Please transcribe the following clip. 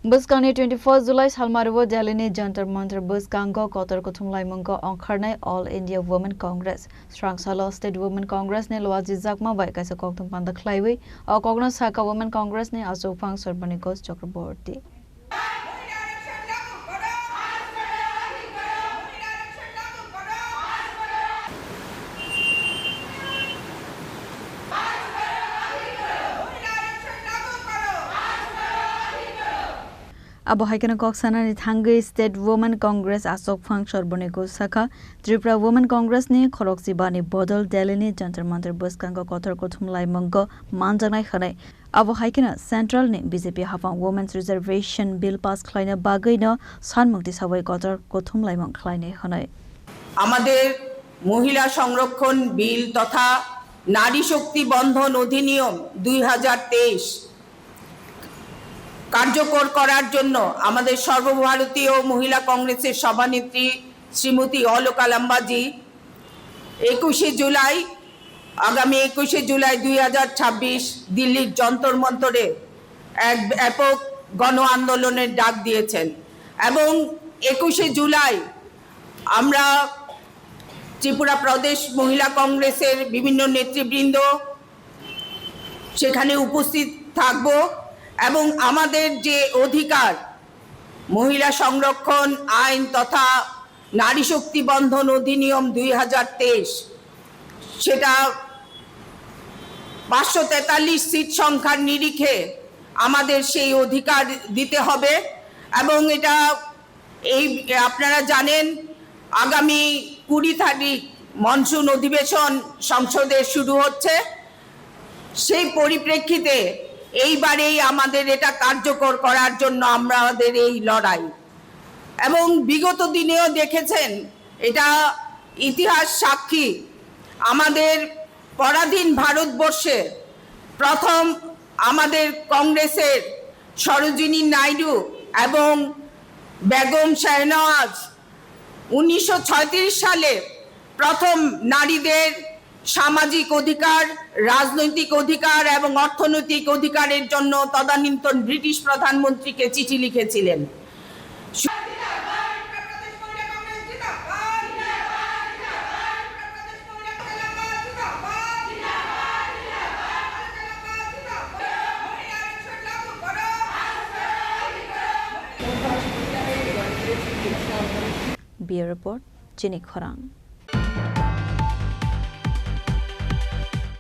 Buskani 21 July Salmaruwa Delhi Jantar Mantar Buskango Kotar Kutumlai Mungo Onkarnai All India Women Congress Strang Salo State Women Congress ne Loazi Zakma Baikaisa Koktum Panda Klaiwi or Kogna Saka Women Congress ne Azopang Sorbanikos Chakraborty. Abo haikana koksana ni Thangai State Women Congress Asok Phang Sorboneko Saka Tripura Women Congress ni Khorokchi Bani Bodol Delhi ni Jantar Mantar Buskango Kotar Kothumlai Mungo Manjanai Khanai Abo haikana Central ni BJP Hafang Women's Reservation Bill pass Klaina Bagai no Sanmukti Sawai Kotar Kothumlai Mung Klaine Khanai আমাদের মহিলা সংরক্ষণ বিল তথা নারী শক্তি বন্ধন অধিনিয়ম 2023 কার্যকর করার জন্য আমাদের সর্বভারতীয় মহিলা কংগ্রেসের সভানেত্রী শ্রীমতী অলকা লাম্বাজি 21 জুলাই আগামী 21 জুলাই 2026 দিল্লির যন্তর মন্তরে এক ব্যাপক গণ আন্দোলনের ডাক দিয়েছেন এবং 21 জুলাই আমরা ত্রিপুরা প্রদেশ মহিলা কংগ্রেসের বিভিন্ন নেতৃবৃন্দ সেখানে উপস্থিত থাকব এবং আমাদের যে অধিকার মহিলা সংরক্ষণ আইন তথা নারী শক্তি বন্ধন অধিনিয়ম 2023 সেটা 543 সিট সংখ্যার নিরিখে আমাদের সেই অধিকার দিতে হবে এবং এটা এই আপনারা জানেন আগামী 20 তারিখ মনসুন অধিবেশন সংসদে শুরু হচ্ছে সেই পরিপ্রেক্ষিতে এইবারেই আমাদের এটা কার্যকর করার জন্য আমাদের এই লড়াই এবং বিগত দিনেও দেখেছেন এটা ইতিহাস সাক্ষী আমাদের পরাধীন ভারতবর্ষে প্রথম আমাদের কংগ্রেসের সরোজিনী নাইডু এবং বেগম শাহনওয়াজ 1936 সালে প্রথম নারীদের সামাজিক অধিকার রাজনৈতিক অধিকার এবং অর্থনৈতিক অধিকারের জন্য তদানীন্তন ব্রিটিশ প্রধানমন্ত্রীকে চিঠি লিখেছিলেন Bureau Report Jinik Khorang